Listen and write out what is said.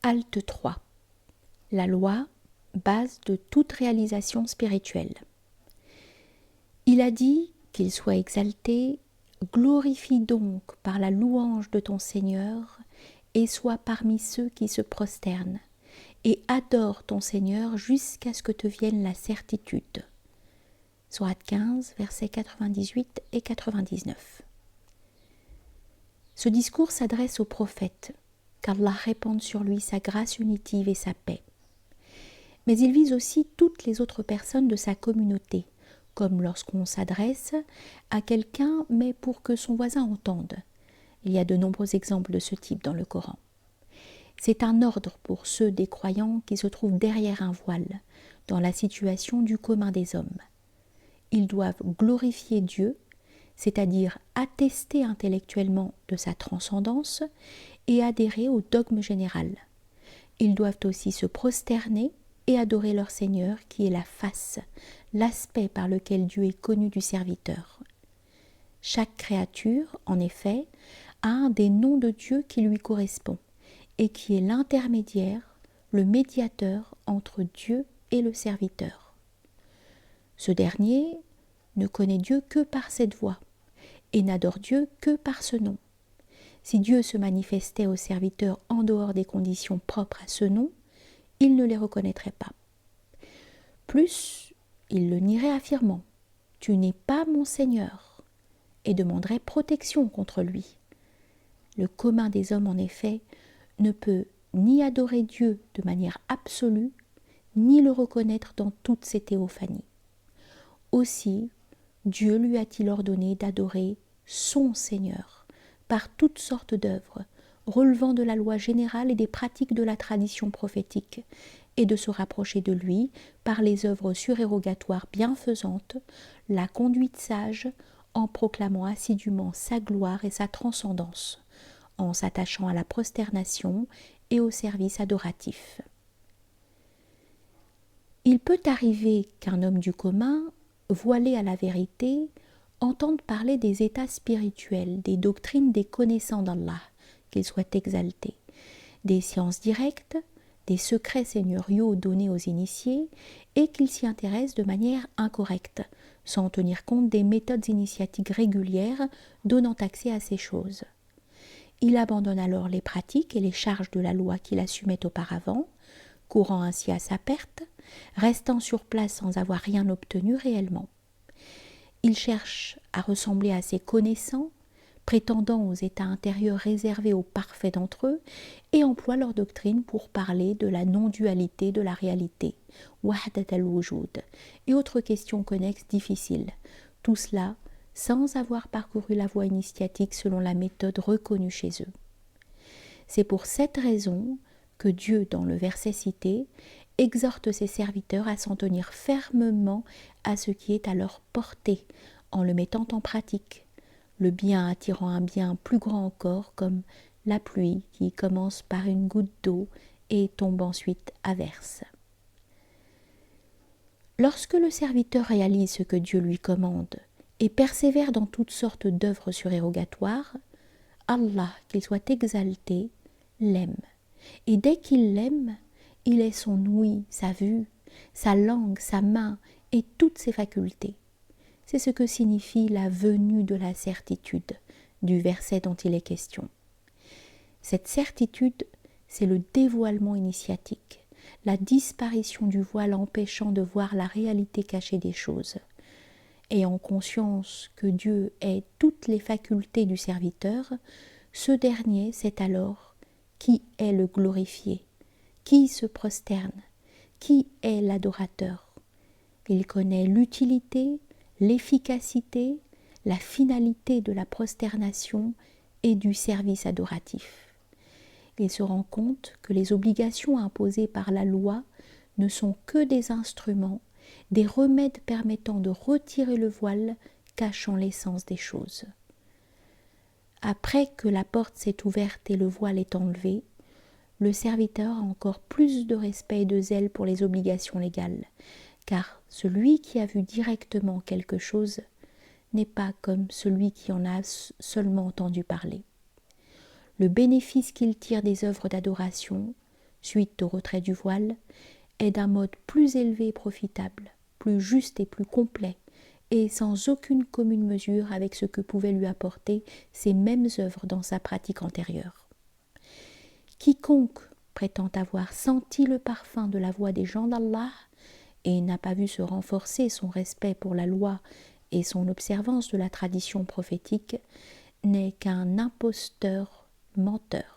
Halte 3. La loi, base de toute réalisation spirituelle. Il a dit qu'il soit exalté, glorifie donc par la louange de ton Seigneur et sois parmi ceux qui se prosternent et adore ton Seigneur jusqu'à ce que te vienne la certitude. Sourate 15, versets 98 et 99. Ce discours s'adresse au prophète, qu'Allah répande sur lui sa grâce unitive et sa paix. Mais il vise aussi toutes les autres personnes de sa communauté, comme lorsqu'on s'adresse à quelqu'un, mais pour que son voisin entende. Il y a de nombreux exemples de ce type dans le Coran. C'est un ordre pour ceux des croyants qui se trouvent derrière un voile, dans la situation du commun des hommes. Ils doivent glorifier Dieu, c'est-à-dire attester intellectuellement de sa transcendance et adhérer au dogme général. Ils doivent aussi se prosterner et adorer leur Seigneur qui est la face, l'aspect par lequel Dieu est connu du serviteur. Chaque créature, en effet, a un des noms de Dieu qui lui correspond et qui est l'intermédiaire, le médiateur entre Dieu et le serviteur. Ce dernier ne connaît Dieu que par cette voie et n'adore Dieu que par ce nom. Si Dieu se manifestait au serviteur en dehors des conditions propres à ce nom, il ne les reconnaîtrait pas. Plus, il le nierait affirmant « Tu n'es pas mon Seigneur » et demanderait protection contre lui. Le commun des hommes, en effet, ne peut ni adorer Dieu de manière absolue, ni le reconnaître dans toutes ses théophanies. Aussi, Dieu lui a-t-il ordonné d'adorer son Seigneur par toutes sortes d'œuvres, relevant de la loi générale et des pratiques de la tradition prophétique, et de se rapprocher de lui par les œuvres surérogatoires bienfaisantes, la conduite sage, en proclamant assidûment sa gloire et sa transcendance, en s'attachant à la prosternation et au service adoratif. Il peut arriver qu'un homme du commun, voilé à la vérité, entende parler des états spirituels, des doctrines des connaissants d'Allah, qu'il soit exalté, des sciences directes, des secrets seigneuriaux donnés aux initiés, et qu'il s'y intéresse de manière incorrecte, sans tenir compte des méthodes initiatiques régulières donnant accès à ces choses. Il abandonne alors les pratiques et les charges de la loi qu'il assumait auparavant, courant ainsi à sa perte, restant sur place sans avoir rien obtenu réellement. Il cherche à ressembler à ses connaissants, prétendant aux états intérieurs réservés aux parfaits d'entre eux, et emploie leur doctrine pour parler de la non-dualité de la réalité, wahdat al-wujud, et autres questions connexes difficiles. Tout cela sans avoir parcouru la voie initiatique selon la méthode reconnue chez eux. C'est pour cette raison que Dieu, dans le verset cité, exhorte ses serviteurs à s'en tenir fermement à ce qui est à leur portée, en le mettant en pratique, le bien attirant un bien plus grand encore, comme la pluie qui commence par une goutte d'eau et tombe ensuite à verse. Lorsque le serviteur réalise ce que Dieu lui commande et persévère dans toutes sortes d'œuvres surérogatoires, Allah, qu'il soit exalté, l'aime. Et dès qu'il l'aime, il est son ouïe, sa vue, sa langue, sa main et toutes ses facultés. C'est ce que signifie la venue de la certitude du verset dont il est question. Cette certitude, c'est le dévoilement initiatique, la disparition du voile empêchant de voir la réalité cachée des choses. Ayant conscience que Dieu est toutes les facultés du serviteur, ce dernier sait alors qui est le glorifié, qui se prosterne, qui est l'adorateur. Il connaît l'utilité, l'efficacité, la finalité de la prosternation et du service adoratif. Il se rend compte que les obligations imposées par la loi ne sont que des instruments, des remèdes permettant de retirer le voile cachant l'essence des choses. Après que la porte s'est ouverte et le voile est enlevé, le serviteur a encore plus de respect et de zèle pour les obligations légales, car celui qui a vu directement quelque chose n'est pas comme celui qui en a seulement entendu parler. Le bénéfice qu'il tire des œuvres d'adoration suite au retrait du voile, est d'un mode plus élevé et profitable, plus juste et plus complet, et sans aucune commune mesure avec ce que pouvaient lui apporter ces mêmes œuvres dans sa pratique antérieure. Quiconque prétend avoir senti le parfum de la voix des gens d'Allah et n'a pas vu se renforcer son respect pour la loi et son observance de la tradition prophétique n'est qu'un imposteur menteur.